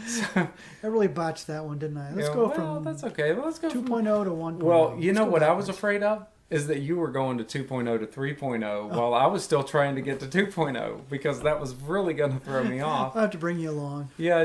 So, I really botched that one, didn't I? Let's yeah, go well, from that's okay. Let's go 2.0 from... to 1.0. Well, you Let's know go what I was backwards. afraid of? Is that you were going to 2.0 to 3.0 while I was still trying to get to 2.0 because that was really going to throw me off. I'll have to bring you along. Yeah,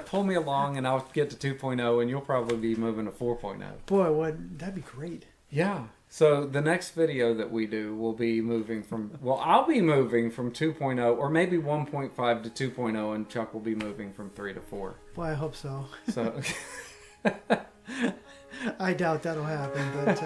pull me along and I'll get to 2.0 and you'll probably be moving to 4.0. Boy, that'd be great. Yeah. So the next video that we do will be moving from, well, I'll be moving from 2.0 or maybe 1.5 to 2.0 and Chuck will be moving from 3 to 4. Boy, I hope so. So I doubt that'll happen, but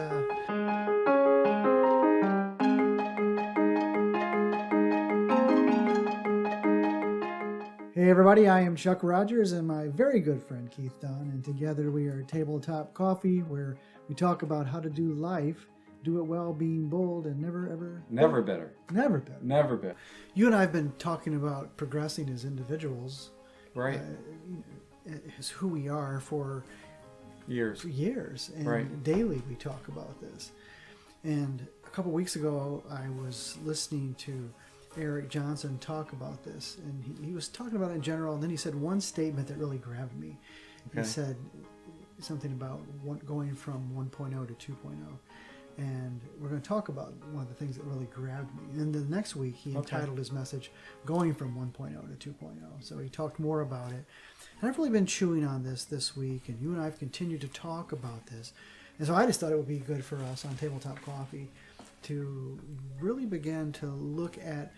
hey everybody, I am Chuck Rogers and my very good friend Keith Dunn, and together we are Tabletop Coffee, where we talk about how to do life, do it well, being bold, and never ever... never better. Never better. Never better. You and I have been talking about progressing as individuals. Right. As who we are for Years. And Right. daily we talk about this. And a couple weeks ago I was listening to Eric Johnson talk about this, and he was talking about it in general, and then he said one statement that really grabbed me. Okay. He said something about going from 1.0 to 2.0. And we're going to talk about one of the things that really grabbed me. And the next week, he entitled his message, Going from 1.0 to 2.0. So he talked more about it. And I've really been chewing on this week, and you and I have continued to talk about this. And so I just thought it would be good for us on Tabletop Coffee to really begin to look at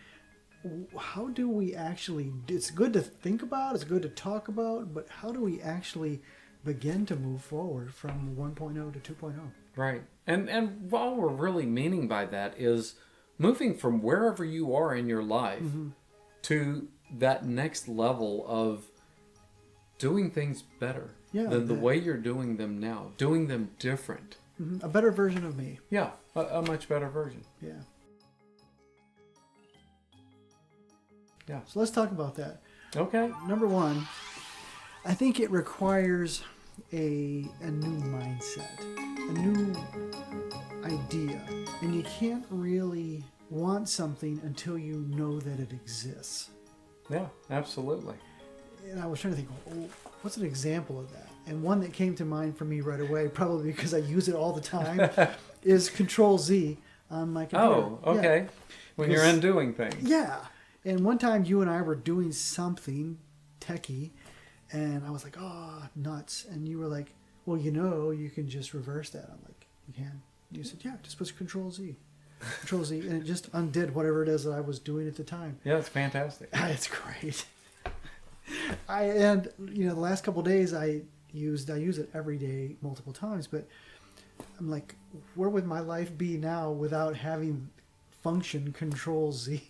how do we actually, it's good to think about, it's good to talk about, but how do we actually begin to move forward from 1.0 to 2.0? Right. And what we're really meaning by that is moving from wherever you are in your life to that next level of doing things better than the way you're doing them now, doing them different. A better version of me. Yeah, a much better version. Yeah. Yeah. So let's talk about that. Okay. Number one, I think it requires a new mindset, a new idea. And you can't really want something until you know that it exists. Yeah, absolutely. And I was trying to think, oh, what's an example of that? And one that came to mind for me right away, probably because I use it all the time, is Control Z on my computer. Oh, okay. Yeah. When you're undoing things. Yeah. And one time you and I were doing something techie, and I was like, oh, nuts. And you were like, well, you can just reverse that. I'm like, you can? You said, yeah, just push Control Z. Control Z. And it just undid whatever it is that I was doing at the time. Yeah, it's fantastic. It's great. The last couple of days I use it every day, multiple times, but I'm like, where would my life be now without having function Control Z?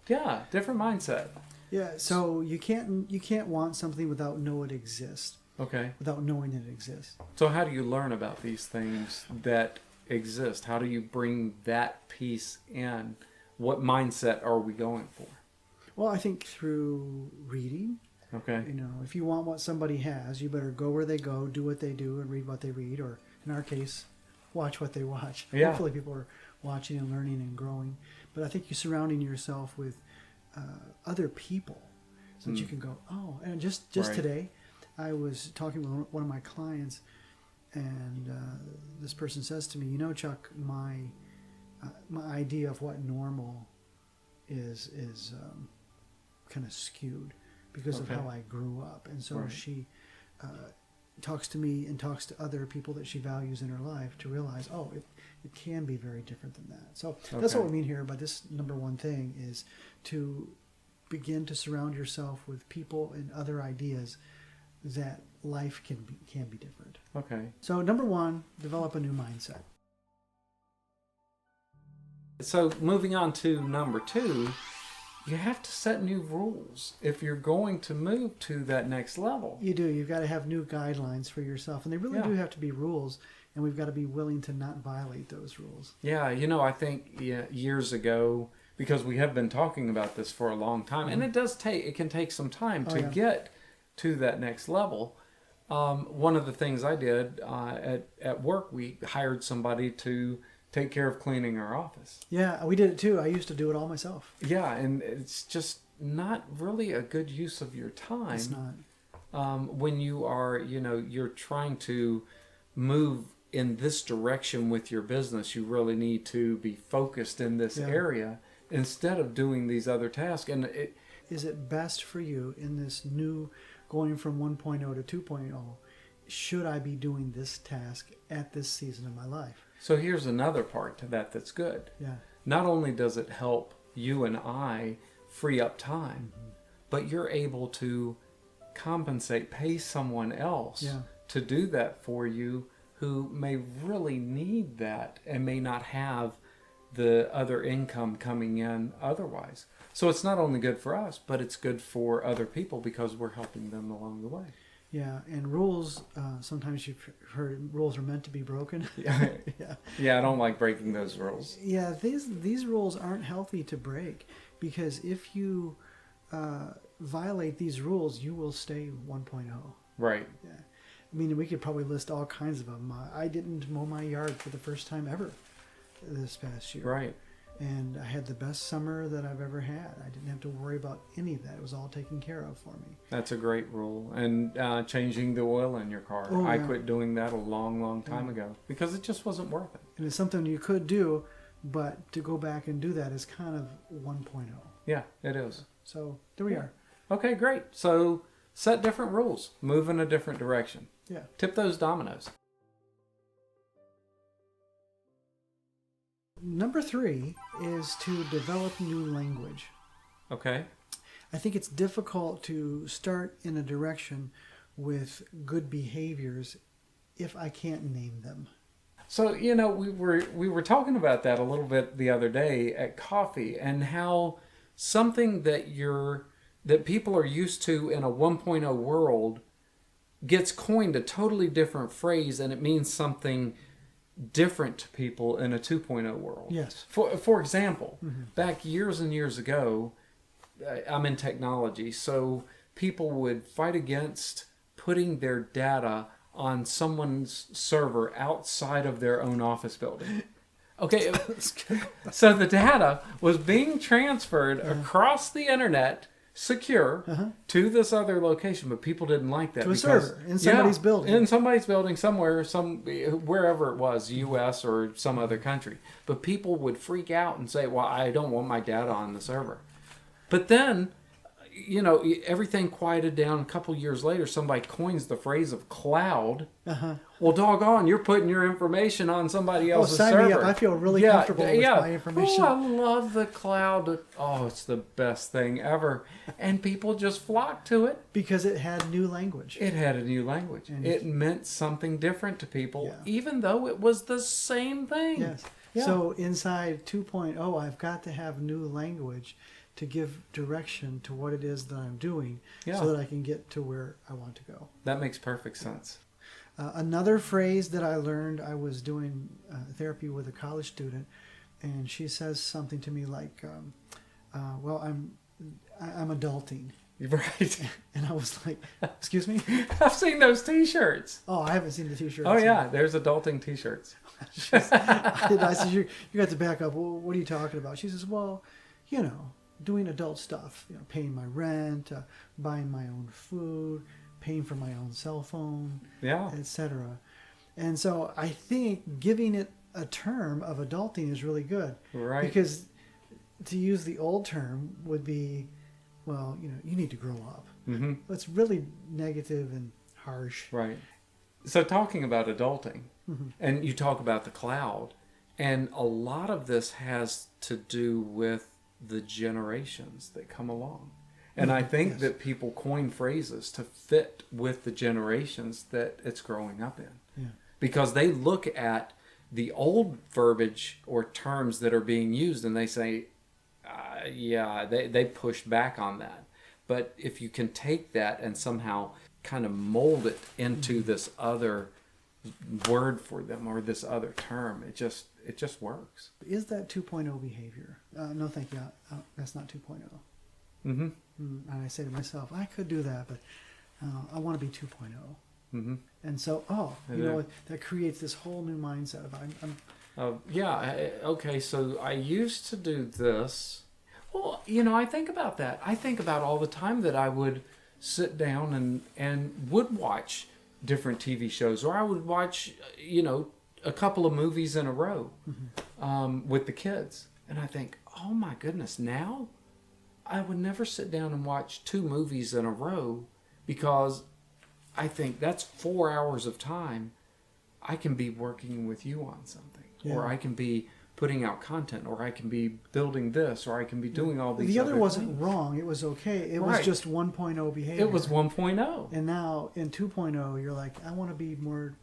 Yeah, different mindset. Yeah, so you can't want something without know it exists. Okay. Without knowing that it exists. So how do you learn about these things that exist? How do you bring that piece in? What mindset are we going for? Well, I think through reading. Okay. If you want what somebody has, you better go where they go, do what they do, and read what they read, or in our case, watch what they watch. Yeah. Hopefully people are watching and learning and growing. But I think you're surrounding yourself with other people so that you can go, oh, and just Right. today, I was talking with one of my clients, and this person says to me, Chuck, my idea of what normal is kind of skewed because of how I grew up. And so she talks to me and talks to other people that she values in her life to realize, oh, it can be very different than that. So that's what we mean here by this number one thing is to begin to surround yourself with people and other ideas that life can be different. Okay. So number one, develop a new mindset. So moving on to number two, you have to set new rules if you're going to move to that next level. You do. You've got to have new guidelines for yourself. And they really do have to be rules. And we've got to be willing to not violate those rules. Yeah, I think years ago, because we have been talking about this for a long time, and it can take some time to get to that next level. One of the things I did at work, we hired somebody to take care of cleaning our office. Yeah, we did it too. I used to do it all myself. Yeah, and it's just not really a good use of your time. It's not. when you are, you're trying to move in this direction with your business, you really need to be focused in this area instead of doing these other tasks. And is it best for you in this new going from 1.0 to 2.0? Should I be doing this task at this season of my life? So here's another part to that that's good. Yeah. Not only does it help you and I free up time, but you're able to compensate, pay someone else to do that for you who may really need that and may not have the other income coming in otherwise. So it's not only good for us, but it's good for other people because we're helping them along the way. Yeah, and rules, sometimes you've heard rules are meant to be broken. Yeah, I don't like breaking those rules. Yeah, these rules aren't healthy to break, because if you violate these rules, you will stay 1.0. Right. Yeah. I mean, we could probably list all kinds of them. I didn't mow my yard for the first time ever this past year. Right. And I had the best summer that I've ever had. I didn't have to worry about any of that. It was all taken care of for me. That's a great rule. And changing the oil in your car. Oh, I yeah. quit doing that a long time ago because it just wasn't worth it. And it's something you could do, but to go back and do that is kind of 1.0. Yeah, it is. So there we are. Okay, great. So set different rules. Move in a different direction. Yeah. Tip those dominoes. Number 3 is to develop new language. Okay. I think it's difficult to start in a direction with good behaviors if I can't name them. So, we were talking about that a little bit the other day at coffee, and how something that people are used to in a 1.0 world gets coined a totally different phrase, and it means something different to people in a 2.0 world. Yes. For example, back years and years ago, I'm in technology, so people would fight against putting their data on someone's server outside of their own office building. Okay, so the data was being transferred across the internet, secure, to this other location, but people didn't like that. To a server in somebody's building. In somebody's building somewhere, wherever it was, U.S. or some other country. But people would freak out and say, well, I don't want my data on the server. But then, everything quieted down. A couple years later, somebody coins the phrase of cloud. Well, doggone, you're putting your information on somebody else's server. Sign me up. I feel really comfortable with my information. Oh, I love the cloud. Oh, it's the best thing ever. And people just flock to it. Because it had new language. It had a new language. And it meant something different to people, Yeah. even though it was the same thing. Yes. Yeah. So inside 2.0, I've got to have new language to give direction to what it is that I'm doing so that I can get to where I want to go. That makes perfect sense. Another phrase that I learned, I was doing therapy with a college student, and she says something to me like, well, I'm adulting. Right. And I was like, excuse me? I've seen those T-shirts. Oh, I haven't seen the T-shirts. Oh, yeah. There's adulting T-shirts. I said, you got to back up. Well, what are you talking about? She says, well, doing adult stuff, paying my rent, buying my own food, paying for my own cell phone, etc. And so I think giving it a term of adulting is really good. Right. Because to use the old term would be, well, you need to grow up. Mm-hmm. It's really negative and harsh. Right. So talking about adulting, and you talk about the cloud, and a lot of this has to do with the generations that come along. And I think that people coin phrases to fit with the generations that it's growing up in. Yeah. Because they look at the old verbiage or terms that are being used and they say, they push back on that. But if you can take that and somehow kind of mold it into this other word for them or this other term, it just works. Is that 2.0 behavior? No, thank you. That's not 2.0. Mm-hmm. And I say to myself, I could do that, but I want to be 2.0. Mm-hmm. And so, that creates this whole new mindset of okay, so I used to do this. Well, I think about that. I think about all the time that I would sit down and would watch different TV shows, or I would watch, you know, a couple of movies in a row with the kids. And I think, oh my goodness, now I would never sit down and watch 2 movies in a row, because I think that's 4 hours of time I can be working with you on something, or I can be putting out content, or I can be building this, or I can be doing all these. The other wasn't things. wrong. It was okay. It was just 1.0 behavior. It was 1.0. And now in 2.0, you're like, I want to be more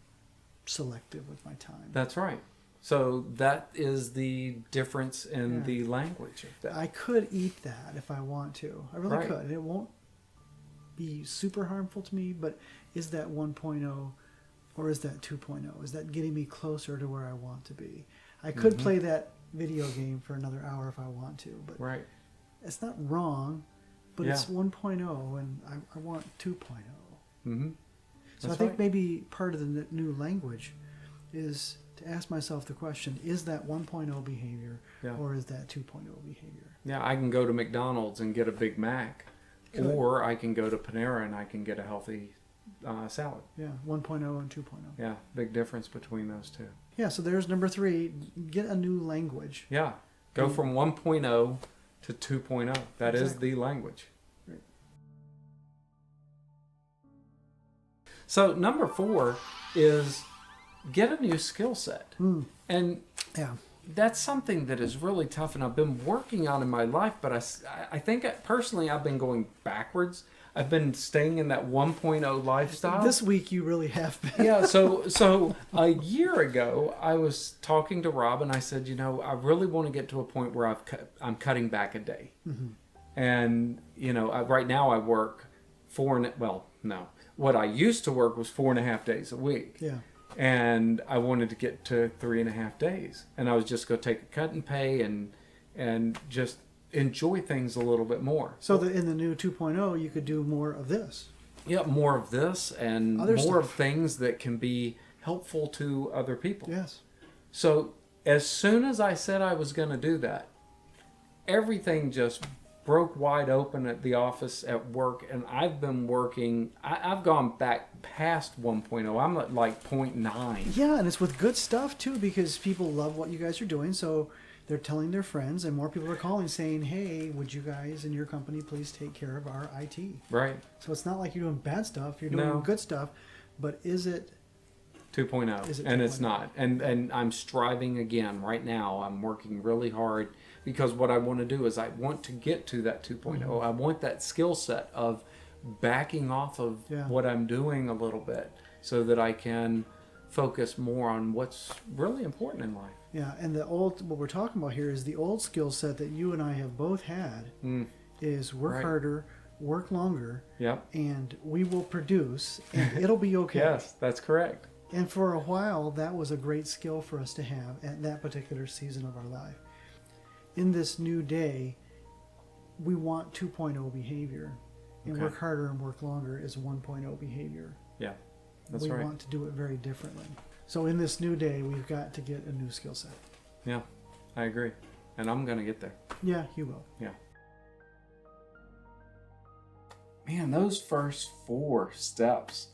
selective with my time. That's right. So that is the difference in the language of that. I could eat that if I want to. I really could. And it won't be super harmful to me, but is that 1.0 or is that 2.0? Is that getting me closer to where I want to be? I could play that video game for another hour if I want to, but it's not wrong, but it's 1.0 and I want 2.0. Mm-hmm. So I think maybe part of the new language is to ask myself the question, is that 1.0 behavior or is that 2.0 behavior? Yeah, I can go to McDonald's and get a Big Mac, or I can go to Panera and I can get a healthy salad. Yeah, 1.0 and 2.0. Yeah, big difference between those two. Yeah, so there's number 3, get a new language. Yeah, go from 1.0 to 2.0. That is the language. Right. So number 4 is get a new skill set. And that's something that is really tough, and I've been working on in my life, but I think personally I've been going backwards. I've been staying in that 1.0 lifestyle. This week you really have been. Yeah, so a year ago I was talking to Rob and I said, you know, I really want to get to a point where I'm cutting back a day. And, you know, right now I work what I used to work was 4.5 days a week. Yeah. And I wanted to get to 3.5 days. And I was just going to take a cut in pay and just enjoy things a little bit more. So in the new 2.0, you could do more of this. Yeah, more of this and Other more stuff. of things that can be helpful to other people. Yes. So as soon as I said I was going to do that, everything just broke wide open at the office, at work, and I've been working. I've gone back past 1.0. I'm at like 0.9. Yeah, and it's with good stuff too, because people love what you guys are doing. So they're telling their friends, and more people are calling saying, hey, would you guys in your company please take care of our IT? Right. So it's not like you're doing bad stuff. You're doing good stuff. But is it 2.0? Is it and 2.0? It's not. And I'm striving again right now. I'm working really hard, because what I want to do is I want to get to that 2.0. I want that skill set of backing off of what I'm doing a little bit, so that I can focus more on what's really important in life. Yeah, and what we're talking about here is the old skill set that you and I have both had is work harder, work longer, and we will produce, and it'll be okay. Yes, that's correct. And for a while, that was a great skill for us to have at that particular season of our life. In this new day, we want 2.0 behavior, and work harder and work longer is 1.0 behavior. Yeah, that's we right. want to do it very differently. So in this new day, we've got to get a new skill set. Yeah, I agree. And I'm going to get there. Yeah, you will. Yeah. Man, those first 4 steps,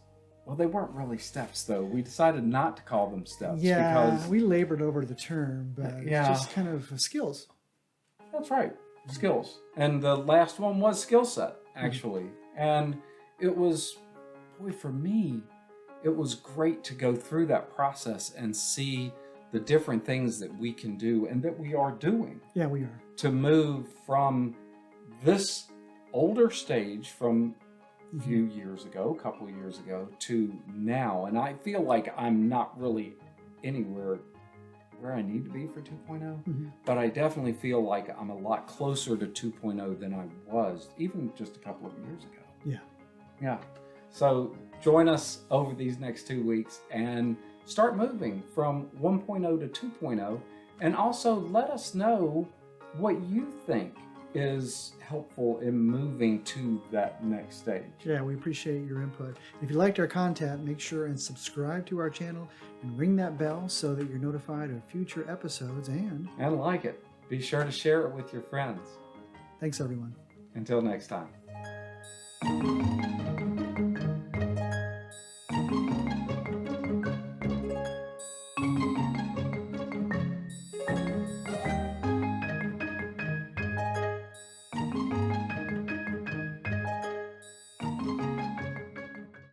well, they weren't really steps, though. We decided not to call them steps. Yeah, because we labored over the term, but it's just kind of skills. That's right. Skills. And the last one was skill set, actually. And it was, boy, for me, it was great to go through that process and see the different things that we can do and that we are doing. Yeah, we are. To move from this older stage from a few years ago, a couple of years ago, to now. And I feel like I'm not really anywhere where I need to be for 2.0, but I definitely feel like I'm a lot closer to 2.0 than I was even just a couple of years ago. Yeah. Yeah. So join us over these next 2 weeks and start moving from 1.0 to 2.0, and also let us know what you think is helpful in moving to that next stage. Yeah, we appreciate your input. If you liked our content, make sure and subscribe to our channel and ring that bell so that you're notified of future episodes, and like it. Be sure to share it with your friends. Thanks, everyone. Until next time.